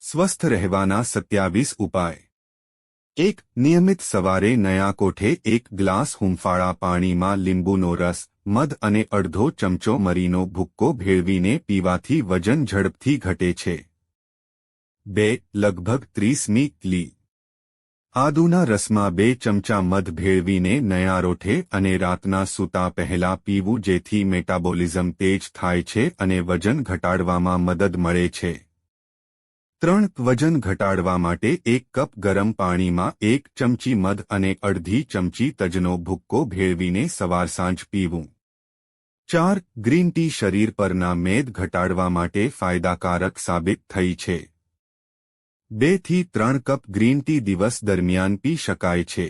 સ્વસ્થ રહેવાના 27 ઉપાય। 1. નિયમિત સવારે નયા કોઠે 1 ગ્લાસ હૂંફાળા પાણીમાં લીંબુનો રસ, મધ અને અડધો ચમચો મરીનો ભૂક્કો ભેળવીને પીવાથી વજન ઝડપથી ઘટે છે। 2. લગભગ 30 મી. આદુના રસમાં 2 ચમચા મધ ભેળવીને નયા રોઠે અને રાતના સૂતા પહેલા પીવું, જેથી મેટાબોલિઝમ તેજ થાય છે અને વજન ઘટાડવામાં મદદ મળે છે। 3. વજન ઘટાડવા માટે 1 કપ ગરમ પાણીમાં 1 ચમચી મધ અને અડધી ચમચી તજનો ભૂક્કો ભેળવીને સવાર સાંજ પીવું। 4. ગ્રીન ટી શરીર પરના મેદ ઘટાડવા માટે ફાયદાકારક સાબિત થઈ છે। 2 થી 3 કપ ગ્રીન ટી દિવસ દરમિયાન પી શકાય છે।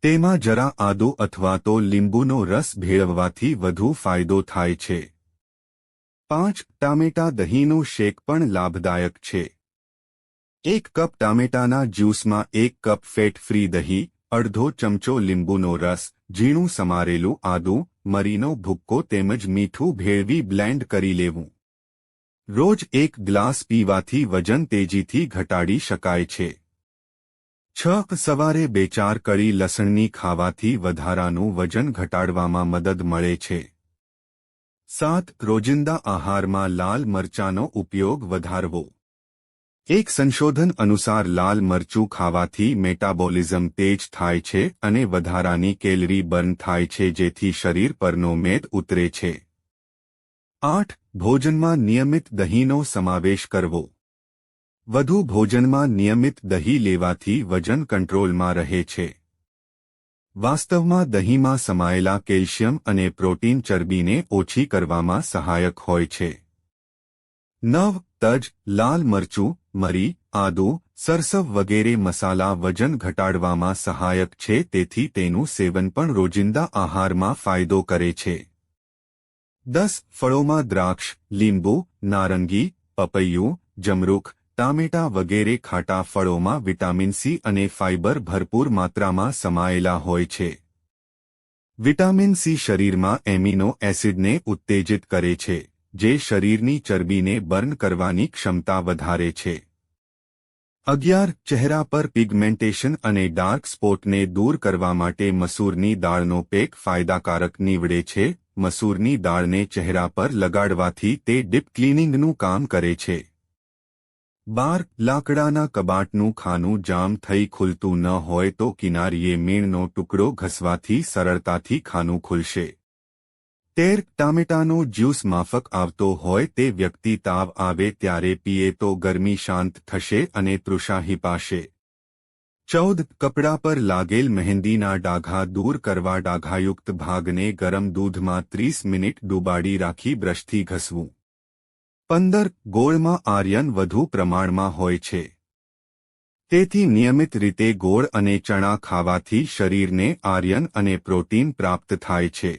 તેમાં જરા આદુ અથવા તો લીંબુનો રસ ભેળવવાથી વધુ ફાયદો થાય છે। 5. ટામેટા દહીંનું શેક પણ લાભદાયક છે। 1 કપ ટામેટાના જ્યુસમાં 1 કપ ફેટ ફ્રી દહીં, અડધો ચમચો લીંબુનો રસ, ઝીણું સમારેલું આદુ, મરીનો ભૂક્કો તેમજ મીઠું ભેળવી બ્લેન્ડ કરી લેવું। રોજ 1 ગ્લાસ પીવાથી વજન તેજીથી ઘટાડી શકાય છે। 6. સવારે 2-4 કળી લસણની ખાવાથી વધારાનું વજન ઘટાડવામાં મદદ મળે છે। 7. રોજિંદા આહારમાં લાલ મરચાંનો ઉપયોગ વધારવો। એક સંશોધન અનુસાર લાલ મરચું ખાવાથી મેટાબોલિઝમ તેજ થાય છે અને વધારાની કેલરી બર્ન થાય છે, જેથી શરીર પરનો મેદ ઉતરે છે। 8. ભોજનમાં નિયમિત દહીંનો સમાવેશ કરવો। વધુ ભોજનમાં નિયમિત દહીં લેવાથી વજન કંટ્રોલમાં રહે છે। વાસ્તવમાં દહીંમાં સમાયેલા કેલ્શિયમ અને પ્રોટીન ચરબીને ઓછી કરવામાં સહાયક હોય છે। 9. તજ, લાલ મરચું, મરી, આદુ, સરસવ વગેરે મસાલા વજન ઘટાડવામાં સહાયક છે, તેથી તેનું સેવન પણ રોજિંદા આહારમાં ફાયદો કરે છે। 10. ફળોમાં દ્રાક્ષ, લીંબુ, નારંગી, પપૈયું, જમરૂખ, ટામેટા વગેરે ખાટા ફળોમાં વિટામિન સી અને ફાઇબર ભરપૂર માત્રામાં સમાયેલા હોય છે। વિટામિન સી શરીરમાં એમિનો એસિડને ઉત્તેજિત કરે છે, જે શરીરની ચરબીને બર્ન કરવાની ક્ષમતા વધારે છે। 11. ચહેરા પર પિગમેન્ટેશન અને ડાર્ક સ્પોટને દૂર કરવા માટે મસૂરની દાળનો પેક ફાયદાકારક નીવડે છે। મસૂરની દાળને ચહેરા પર લગાડવાથી તે ડીપ ક્લિનિંગનું કામ કરે છે। 12. લાકડાના કબાટનું ખાનું જામ થઈ ખુલતું ન હોય તો કિનારીએ મીણનો ટુકડો ઘસવાથી સરળતાથી ખાનું ખુલશે। 13. ટામેટાનો જ્યુસ માફક આવતો હોય તે વ્યક્તિ તાવ આવે ત્યારે પીએ તો ગરમી શાંત થશે અને તૃષા પાશે। 14. કપડા પર લાગેલ મહેંદીના ડાઘા દૂર કરવા ડાઘાયુક્ત ભાગને ગરમ દૂધમાં 30 મિનિટ ડૂબાડી રાખી બ્રશથી ઘસવું। 15. ગોળમાં આયર્ન વધુ પ્રમાણમાં હોય છે, તેથી નિયમિત રીતે ગોળ અને ચણા ખાવાથી શરીરને આયર્ન અને પ્રોટીન પ્રાપ્ત થાય છે।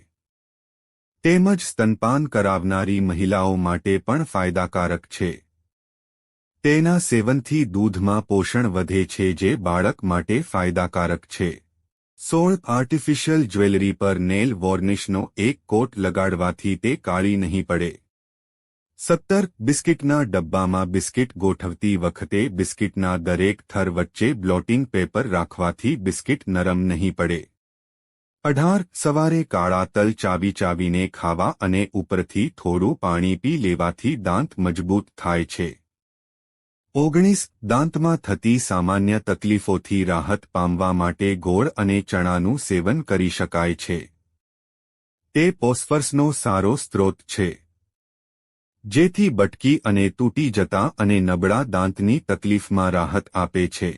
તેમજ સ્તનપાન કરાવનારી મહિલાઓ માટે પણ ફાયદાકારક છે। તેના સેવનથી દૂધમાં પોષણ વધે છે, જે બાળક માટે ફાયદાકારક છે। 16. આર્ટિફિશિયલ જ્વેલરી પર નેલ વોર્નિશનો 1 કોટ લગાડવાથી તે કાળી નહીં પડે। 17. બિસ્કિટના ડબ્બામાં બિસ્કિટ ગોઠવતી વખતે બિસ્કિટના દરેક થર વચ્ચે બ્લોટિંગ પેપર રાખવાથી બિસ્કિટ નરમ નહીં પડે। 18. સવારે કાળા તલ ચાવીને ખાવા અને ઉપરથી થોડું પાણી પી લેવાથી દાંત મજબૂત થાય છે। 19. દાંતમાં થતી સામાન્ય તકલીફોથી રાહત પામવા માટે ગોળ અને ચણાનું સેવન કરી શકાય છે। તે ફોસ્ફરસનો સારો સ્ત્રોત છે, જેથી બટકી અને તૂટી જતા અને નબળા દાંતની તકલીફમાં રાહત આપે છે।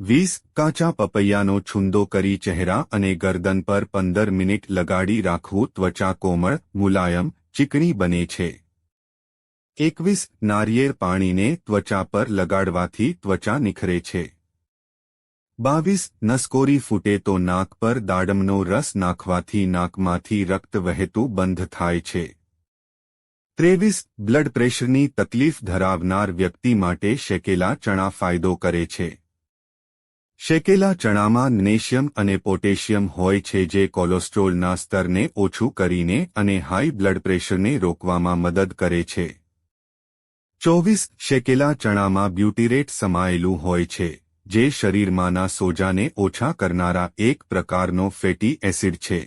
20. કાચા પપૈયાનો છૂંદો કરી ચહેરા અને ગરદન પર 15 મિનિટ લગાડી રાખવું, ત્વચા કોમળ, મુલાયમ, ચીકણી બને છે। 21. નારિયેળ પાણીને ત્વચા પર લગાડવાથી ત્વચા નિખરે છે। 22. નસકોરી ફૂટે તો નાક પર દાડમનો રસ નાખવાથી નાકમાંથી રક્ત વહેતું બંધ થાય છે। 23. બ્લડ પ્રેશરની તકલીફ ધરાવનાર વ્યક્તિ માટે શેકેલા ચણા ફાયદો કરે છે। શેકેલા ચણામાં મેગ્નેશિયમ અને પોટેશિયમ હોય છે, જે કોલેસ્ટ્રોલના સ્તરને ઓછું કરીને અને હાઈ બ્લડ પ્રેશરને રોકવામાં મદદ કરે છે। 24 શેકેલા ચણામાં બ્યુટીરેટ સમાયેલું હોય છે, જે શરીરમાંના સોજાને ઓછા કરનારા એક પ્રકારનો ફેટી એસિડ છે,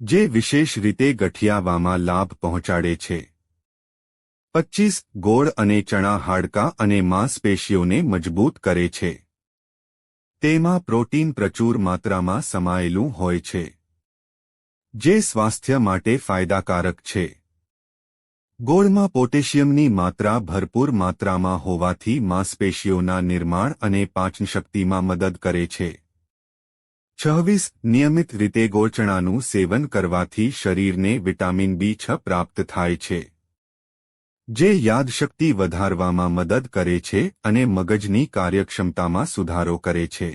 જે વિશેષ રીતે ગઠિયાવામાં લાભ પહોંચાડે છે. 25 ગોળ અને ચણા હાડકાં અને માંસપેશીઓને મજબૂત કરે છે. તેમાં પ્રોટીન પ્રચુર માત્રામાં સમાયેલું હોય છે, જે સ્વાસ્થ્ય માટે ફાયદાકારક છે. ગોળમાં પોટેશિયમની માત્રા ભરપૂર માત્રામાં હોવાથી માંસપેશીઓના નિર્માણ અને પાચનશક્તિમાં મદદ કરે છે. 26 નિયમિત રીતે ગોળચણાનું સેવન કરવાથી શરીરને વિટામિન B6 પ્રાપ્ત થાય છે, જે યાદશક્તિ વધારવામાં મદદ કરે છે અને મગજની કાર્યક્ષમતામાં સુધારો કરે છે.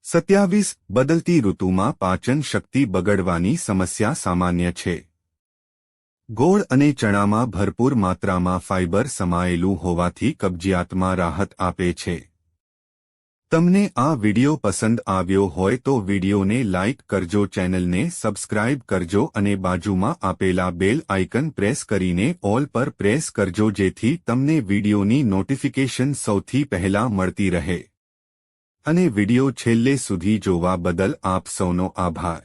27 બદલતી ઋતુમાં પાચન શક્તિ બગડવાની સમસ્યા સામાન્ય છે. ગોળ અને ચણામાં ભરપૂર માત્રામાં ફાઇબર સમાયેલું હોવાથી કબજિયાતમાં રાહત આપે છે. તમને આ વિડિયો પસંદ આવ્યો હોય તો વિડિયોને લાઇક કરજો, ચેનલને સબસ્ક્રાઇબ કરજો અને બાજુમાં આપેલા બેલ આઇકન પ્રેસ કરીને ઓલ પર પ્રેસ કરજો, જેથી તમને વિડિયોની નોટિફિકેશન સૌથી પહેલા મળતી રહે. અને વિડિયો છેલ્લે સુધી જોવા બદલ આપ સૌનો આભાર.